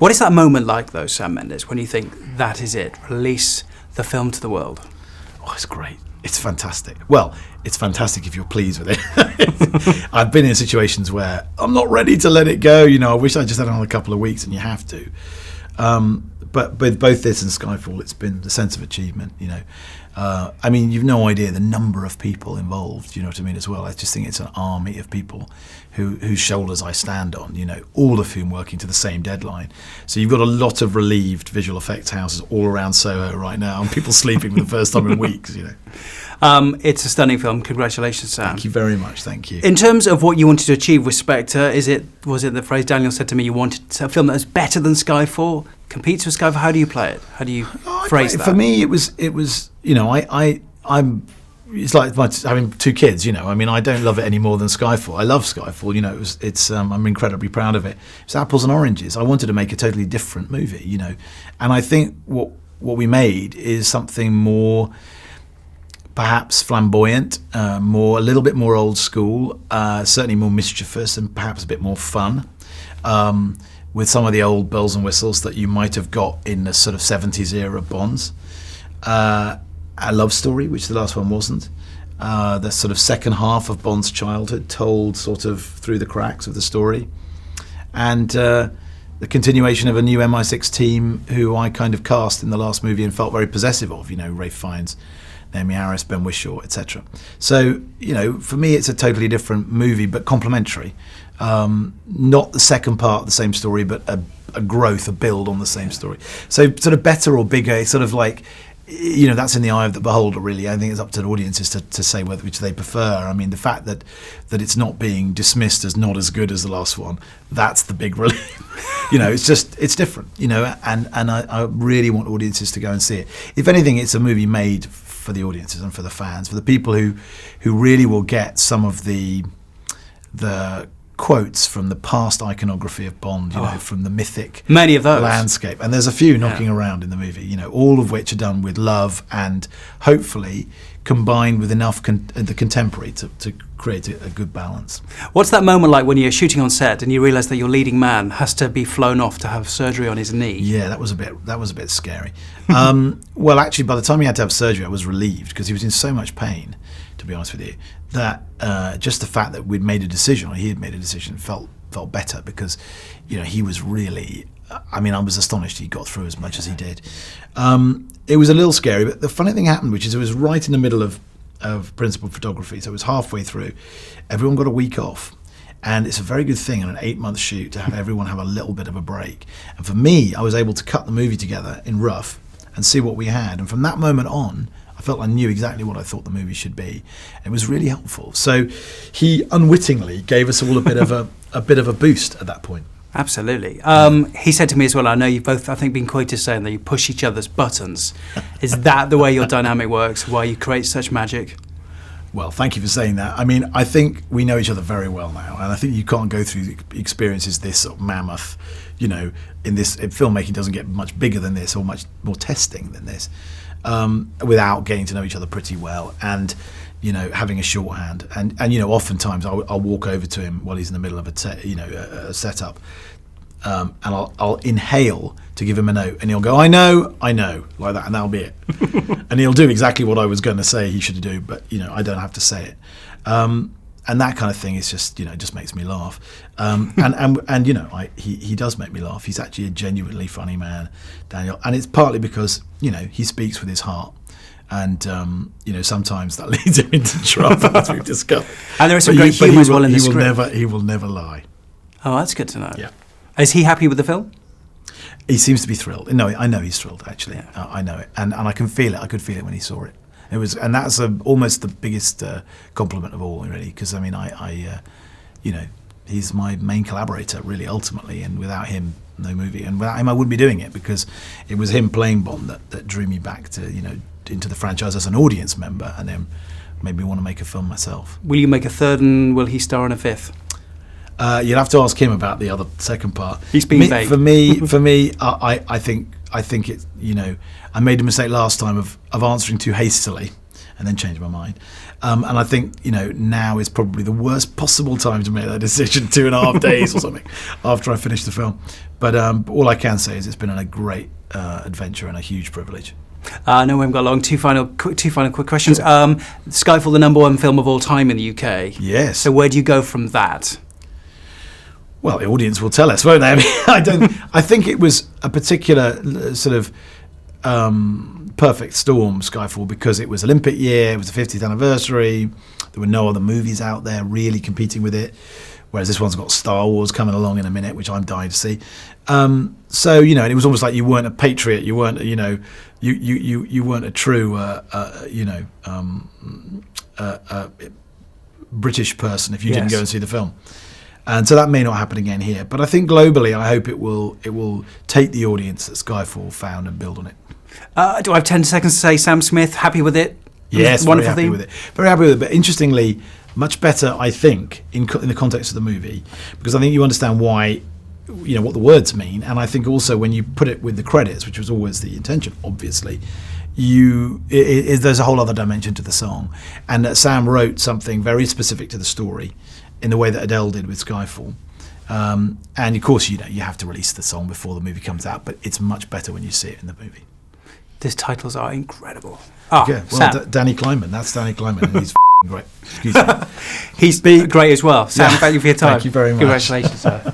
What is that moment like, though, Sam Mendes, when you think, that is it, release the film to the world? Oh, it's great. It's fantastic. Well, it's fantastic if you're pleased with it. I've been in situations where I'm not ready to let it go. I wish I just had another couple of weeks, and you have to. But with both this and Skyfall, it's been the sense of achievement, you've no idea the number of people involved, you know what I mean, as well. I just think it's an army of people whose shoulders I stand on, all of whom working to the same deadline. So you've got a lot of relieved visual effects houses all around Soho right now, and people sleeping for the first time in weeks, It's a stunning film. Congratulations, Sam. Thank you very much. Thank you. In terms of what you wanted to achieve with Spectre, was it the phrase Daniel said to me, you wanted a film that was better than Skyfall, competes with Skyfall? How do you play it? How do you phrase that? For me, it was. I'm. It's like having two kids. I don't love it any more than Skyfall. I love Skyfall. I'm incredibly proud of it. It's apples and oranges. I wanted to make a totally different movie. And I think what we made is something more, perhaps flamboyant, a little bit more old school, certainly more mischievous, and perhaps a bit more fun, with some of the old bells and whistles that you might have got in the sort of 70s era Bonds. A love story, which the last one wasn't. The sort of second half of Bond's childhood told sort of through the cracks of the story. And the continuation of a new MI6 team who I kind of cast in the last movie and felt very possessive of, Ralph Fiennes, Naomi Harris, Ben Whishaw, etc. So, for me it's a totally different movie, but complementary. Not the second part of the same story, but a growth, a build on the same story. So sort of better or bigger, sort of like, that's in the eye of the beholder, really. I think it's up to the audiences to say which they prefer. I mean, the fact that it's not being dismissed as not as good as the last one, that's the big relief. It's different, and I really want audiences to go and see it. If anything, it's a movie made for the audiences and for the fans, for the people who really will get some of the quotes from the past iconography of Bond, from the mythic many of those landscape, and there's a few knocking around in the movie, all of which are done with love and hopefully combined with enough the contemporary to create a good balance. What's that moment like when you're shooting on set and you realise that your leading man has to be flown off to have surgery on his knee? Yeah, that was a bit scary. Well, actually, by the time he had to have surgery, I was relieved because he was in so much pain, to be honest with you, that just the fact that he had made a decision felt better, because he was really, I was astonished he got through as much as he did. It was a little scary, but the funny thing happened, which is it was right in the middle of principal photography, so it was halfway through. Everyone got a week off, and it's a very good thing on an 8-month shoot to have everyone have a little bit of a break. And for me, I was able to cut the movie together in rough and see what we had, and from that moment on I felt I knew exactly what I thought the movie should be. It was really helpful. So he unwittingly gave us all a bit of a boost at that point. Absolutely. He said to me as well, I know you've both, I think, been quoted saying that you push each other's buttons. Is that the way your dynamic works, why you create such magic? Well, thank you for saying that. I think we know each other very well now, and I think you can't go through experiences this sort of mammoth, in this filmmaking doesn't get much bigger than this or much more testing than this, without getting to know each other pretty well and having a shorthand. And oftentimes I'll walk over to him while he's in the middle of a setup, and I'll inhale to give him a note, and he'll go, I know, like that, and that'll be it. And he'll do exactly what I was going to say he should do, but I don't have to say it. And that kind of thing is just just makes me laugh. He does make me laugh. He's actually a genuinely funny man, Daniel, and it's partly because he speaks with his heart. And sometimes that leads him into trouble, as we've discovered. And there is some great humour as well in the script. He will never lie. Oh, that's good to know. Yeah. Is he happy with the film? He seems to be thrilled. No, I know he's thrilled, actually. Yeah. I know it, and I can feel it. I could feel it when he saw it. It was, and that's almost the biggest compliment of all, really, because he's my main collaborator, really, ultimately, and without him, no movie, and without him, I wouldn't be doing it, because it was him playing Bond that drew me back to into the franchise as an audience member, and then made me want to make a film myself. Will you make a third, and will he star in a fifth? You'd have to ask him about the other second part. He's been vague. For me, I think it's I made a mistake last time of answering too hastily, and then changed my mind. And I think, now is probably the worst possible time to make that decision, 2.5 days or something after I finished the film. But all I can say is it's been a great adventure and a huge privilege. No, we haven't got long. Two final quick questions. Sure. Skyfall, the #1 film of all time in the UK. Yes. So where do you go from that? Well, the audience will tell us, won't they? I think it was a particular sort of perfect storm, Skyfall, because it was Olympic year, it was the 50th anniversary, there were no other movies out there really competing with it, whereas this one's got Star Wars coming along in a minute, which I'm dying to see. So, and it was almost like you weren't a patriot, you weren't, you weren't a true, British person if you didn't go and see the film. And so that may not happen again here, but I think globally, I hope it will take the audience that Skyfall found and build on it. Do I have 10 seconds to say Sam Smith, happy with it? Yes, wonderful very happy with it. Very happy with it, but interestingly, much better, I think, in the context of the movie, because I think you understand why, what the words mean, and I think also when you put it with the credits, which was always the intention, obviously, there's a whole other dimension to the song, and that Sam wrote something very specific to the story, in the way that Adele did with Skyfall. And of course, you have to release the song before the movie comes out, but it's much better when you see it in the movie. These titles are incredible. Okay, well, Danny Kleinman, that's Danny Kleinman, and he's great. Excuse me. He's great as well. Sam, thank you for your time. Thank you very much. Congratulations, sir.